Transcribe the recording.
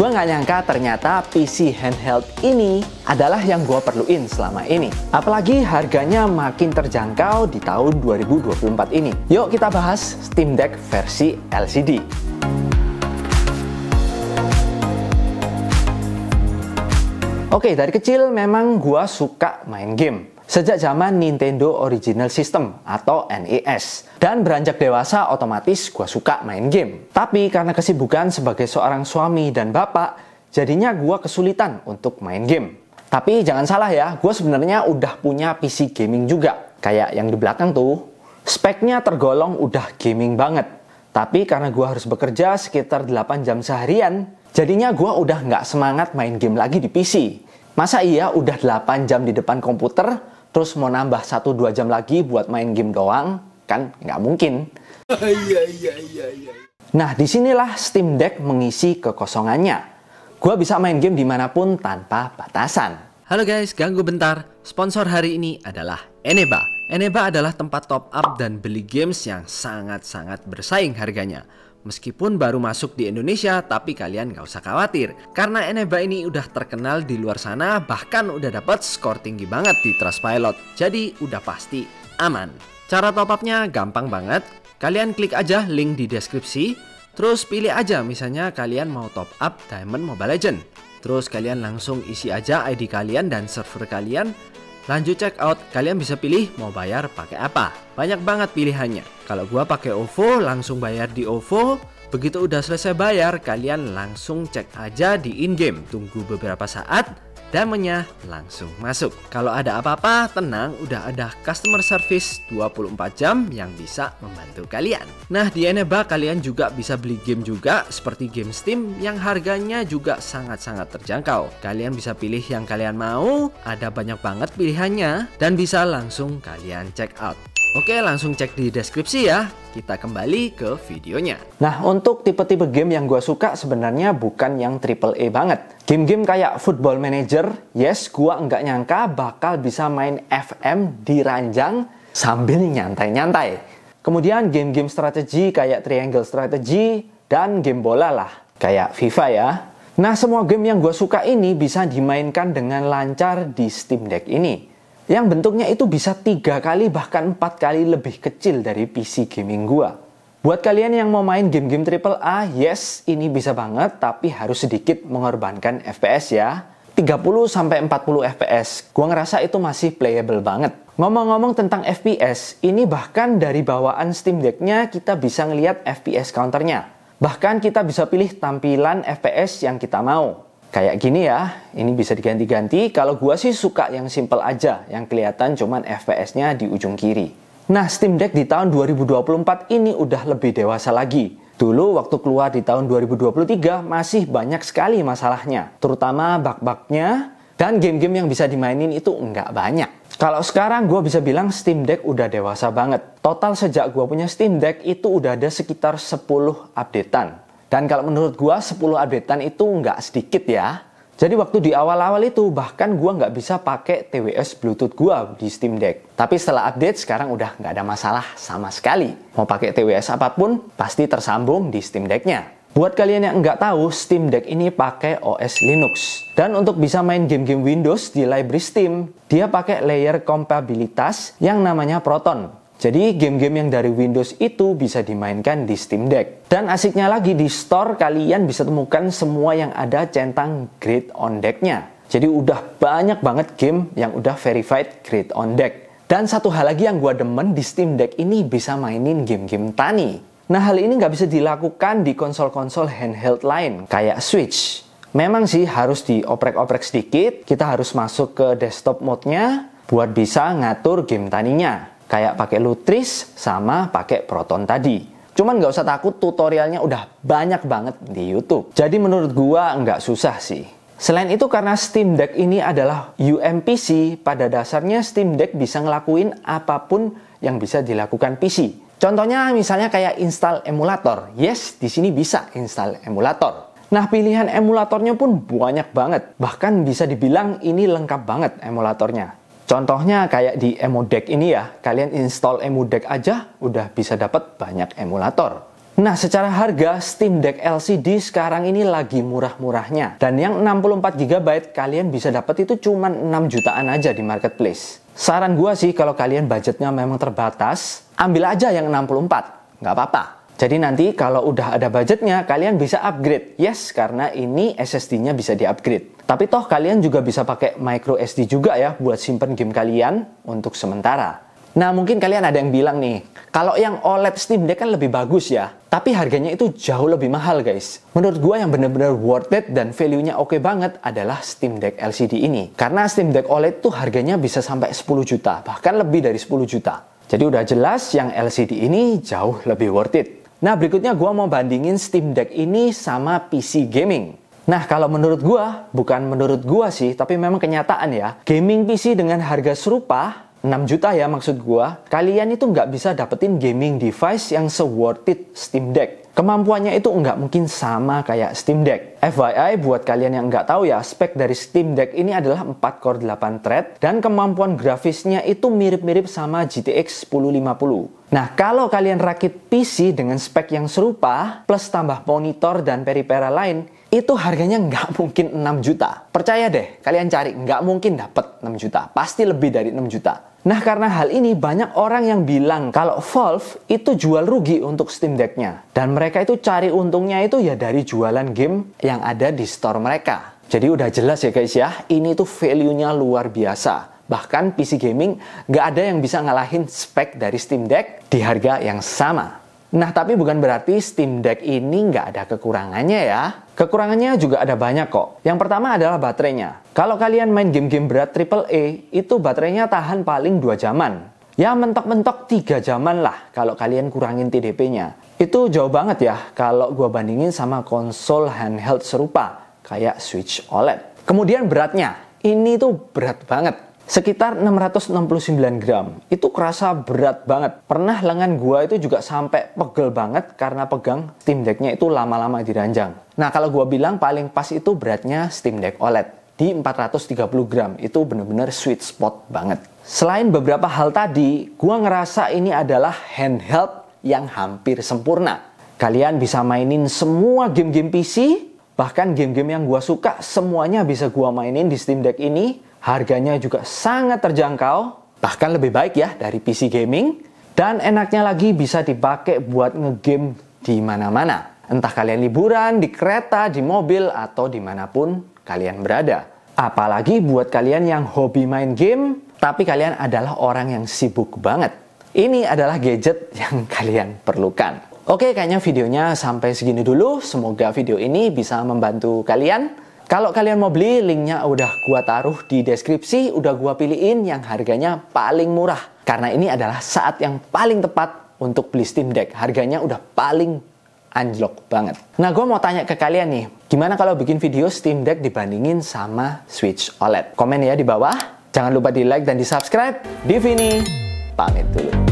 Gue nggak nyangka ternyata PC handheld ini adalah yang gue perluin selama ini. Apalagi harganya makin terjangkau di tahun 2024 ini. Yuk kita bahas Steam Deck versi LCD. Oke, dari kecil memang gue suka main game. Sejak zaman Nintendo Original System atau NES. Dan beranjak dewasa otomatis gue suka main game. Tapi karena kesibukan sebagai seorang suami dan bapak, jadinya gue kesulitan untuk main game. Tapi jangan salah ya, gue sebenarnya udah punya PC gaming juga. Kayak yang di belakang tuh, speknya tergolong udah gaming banget. Tapi karena gue harus bekerja sekitar 8 jam seharian, jadinya gue udah nggak semangat main game lagi di PC. Masa iya udah 8 jam di depan komputer, terus mau nambah 1-2 jam lagi buat main game doang? Kan nggak mungkin. Nah, disinilah Steam Deck mengisi kekosongannya. Gua bisa main game dimanapun tanpa batasan. Halo guys, ganggu bentar. Sponsor hari ini adalah Eneba. Eneba adalah tempat top up dan beli games yang sangat-sangat bersaing harganya. Meskipun baru masuk di Indonesia, tapi kalian gak usah khawatir. Karena Eneba ini udah terkenal di luar sana, bahkan udah dapat skor tinggi banget di Trustpilot. Jadi udah pasti aman. Cara top upnya gampang banget. Kalian klik aja link di deskripsi. Terus pilih aja misalnya kalian mau top up Diamond Mobile Legends. Terus kalian langsung isi aja ID kalian dan server kalian. Lanjut check out, kalian bisa pilih mau bayar pakai apa. Banyak banget pilihannya. Kalau gua pakai OVO, langsung bayar di OVO. Begitu udah selesai bayar, kalian langsung cek aja di in-game. Tunggu beberapa saat, diamondnya langsung masuk. Kalau ada apa-apa, tenang, udah ada customer service 24 jam yang bisa membantu kalian. Nah, di Eneba kalian juga bisa beli game juga, seperti game Steam yang harganya juga sangat-sangat terjangkau. Kalian bisa pilih yang kalian mau, ada banyak banget pilihannya, dan bisa langsung kalian check out. Oke, langsung cek di deskripsi ya. Kita kembali ke videonya. Nah, untuk tipe-tipe game yang gue suka sebenarnya bukan yang AAA banget. Game-game kayak Football Manager, yes, gue nggak nyangka bakal bisa main FM di ranjang sambil nyantai-nyantai. Kemudian game-game strategi kayak Triangle Strategy dan game bola lah, kayak FIFA ya. Nah, semua game yang gue suka ini bisa dimainkan dengan lancar di Steam Deck ini. Yang bentuknya itu bisa 3 kali bahkan 4 kali lebih kecil dari PC gaming gua. Buat kalian yang mau main game-game AAA, yes, ini bisa banget, tapi harus sedikit mengorbankan FPS ya. 30-40 FPS, gua ngerasa itu masih playable banget. Ngomong-ngomong tentang FPS, ini bahkan dari bawaan Steam Deck-nya kita bisa ngelihat FPS counternya. Bahkan kita bisa pilih tampilan FPS yang kita mau. Kayak gini ya, ini bisa diganti-ganti. Kalau gua sih suka yang simple aja, yang kelihatan cuman FPS-nya di ujung kiri. Nah, Steam Deck di tahun 2024 ini udah lebih dewasa lagi. Dulu waktu keluar di tahun 2023 masih banyak sekali masalahnya, terutama bug-bugnya, dan game-game yang bisa dimainin itu nggak banyak. Kalau sekarang gua bisa bilang Steam Deck udah dewasa banget. Total sejak gua punya Steam Deck itu udah ada sekitar 10 updatean. Dan kalau menurut gua 10 updatean itu nggak sedikit ya. Jadi waktu di awal-awal itu bahkan gua nggak bisa pakai TWS Bluetooth gua di Steam Deck. Tapi setelah update sekarang udah nggak ada masalah sama sekali. Mau pakai TWS apapun pasti tersambung di Steam Deck-nya. Buat kalian yang nggak tahu, Steam Deck ini pakai OS Linux. Dan untuk bisa main game-game Windows di library Steam, dia pakai layer kompatibilitas yang namanya Proton. Jadi game-game yang dari Windows itu bisa dimainkan di Steam Deck. Dan asiknya lagi di store kalian bisa temukan semua yang ada centang Great on Deck-nya. Jadi udah banyak banget game yang udah verified Great on Deck. Dan satu hal lagi yang gua demen di Steam Deck ini bisa mainin game-game tani. Nah, hal ini nggak bisa dilakukan di konsol-konsol handheld lain kayak Switch. Memang sih harus dioprek-oprek sedikit, kita harus masuk ke desktop mode-nya buat bisa ngatur game taninya. Kayak pakai Lutris sama pakai Proton tadi. Cuman nggak usah takut, tutorialnya udah banyak banget di YouTube. Jadi menurut gua nggak susah sih. Selain itu karena Steam Deck ini adalah UMPC, pada dasarnya Steam Deck bisa ngelakuin apapun yang bisa dilakukan PC. Contohnya misalnya kayak install emulator. Yes, di sini bisa install emulator. Nah, pilihan emulatornya pun banyak banget. Bahkan bisa dibilang ini lengkap banget emulatornya. Contohnya kayak di EmuDeck ini ya, kalian install EmuDeck aja udah bisa dapat banyak emulator. Nah, secara harga, Steam Deck LCD sekarang ini lagi murah-murahnya. Dan yang 64 GB kalian bisa dapat itu cuma 6 jutaan aja di marketplace. Saran gua sih kalau kalian budgetnya memang terbatas, ambil aja yang 64, nggak apa-apa. Jadi nanti kalau udah ada budgetnya, kalian bisa upgrade. Yes, karena ini SSD-nya bisa di-upgrade. Tapi toh kalian juga bisa pakai micro SD juga ya buat simpen game kalian untuk sementara. Nah, mungkin kalian ada yang bilang nih, kalau yang OLED Steam Deck kan lebih bagus ya, tapi harganya itu jauh lebih mahal guys. Menurut gua yang bener-bener worth it dan value-nya oke banget adalah Steam Deck LCD ini. Karena Steam Deck OLED tuh harganya bisa sampai 10 juta, bahkan lebih dari 10 juta. Jadi udah jelas yang LCD ini jauh lebih worth it. Nah, berikutnya gua mau bandingin Steam Deck ini sama PC gaming. Nah, kalau menurut gua, bukan menurut gua sih, tapi memang kenyataan ya, gaming PC dengan harga serupa, 6 juta ya maksud gua, kalian itu nggak bisa dapetin gaming device yang se-worth it Steam Deck. Kemampuannya itu nggak mungkin sama kayak Steam Deck. FYI, buat kalian yang nggak tahu ya, spek dari Steam Deck ini adalah 4 core 8 thread, dan kemampuan grafisnya itu mirip-mirip sama GTX 1050. Nah, kalau kalian rakit PC dengan spek yang serupa, plus tambah monitor dan peripheral lain, itu harganya nggak mungkin 6 juta. Percaya deh, kalian cari, nggak mungkin dapet 6 juta. Pasti lebih dari 6 juta. Nah, karena hal ini banyak orang yang bilang kalau Valve itu jual rugi untuk Steam Deck-nya. Dan mereka itu cari untungnya itu ya dari jualan game yang ada di store mereka. Jadi udah jelas ya guys ya, ini tuh value-nya luar biasa. Bahkan PC gaming nggak ada yang bisa ngalahin spek dari Steam Deck di harga yang sama. Nah, tapi bukan berarti Steam Deck ini nggak ada kekurangannya ya. Kekurangannya juga ada banyak kok. Yang pertama adalah baterainya. Kalau kalian main game-game berat AAA, itu baterainya tahan paling 2 jaman. Ya mentok-mentok 3 jaman lah kalau kalian kurangin TDP-nya. Itu jauh banget ya kalau gua bandingin sama konsol handheld serupa, kayak Switch OLED. Kemudian beratnya, ini tuh berat banget. Sekitar 669 gram. Itu kerasa berat banget. Pernah lengan gua itu juga sampai pegel banget karena pegang Steam Deck-nya itu lama-lama diranjang. Nah, kalau gua bilang paling pas itu beratnya Steam Deck OLED. Di 430 gram. Itu bener-bener sweet spot banget. Selain beberapa hal tadi, gua ngerasa ini adalah handheld yang hampir sempurna. Kalian bisa mainin semua game-game PC, bahkan game-game yang gua suka semuanya bisa gua mainin di Steam Deck ini. Harganya juga sangat terjangkau, bahkan lebih baik ya dari PC gaming. Dan enaknya lagi bisa dipakai buat ngegame di mana-mana. Entah kalian liburan, di kereta, di mobil, atau dimanapun kalian berada. Apalagi buat kalian yang hobi main game, tapi kalian adalah orang yang sibuk banget. Ini adalah gadget yang kalian perlukan. Oke, kayaknya videonya sampai segini dulu. Semoga video ini bisa membantu kalian. Kalau kalian mau beli, linknya udah gua taruh di deskripsi, udah gua pilihin yang harganya paling murah. Karena ini adalah saat yang paling tepat untuk beli Steam Deck. Harganya udah paling anjlok banget. Nah, gua mau tanya ke kalian nih, gimana kalau bikin video Steam Deck dibandingin sama Switch OLED? Komen ya di bawah. Jangan lupa di like dan di subscribe. Di Vini, pamit dulu.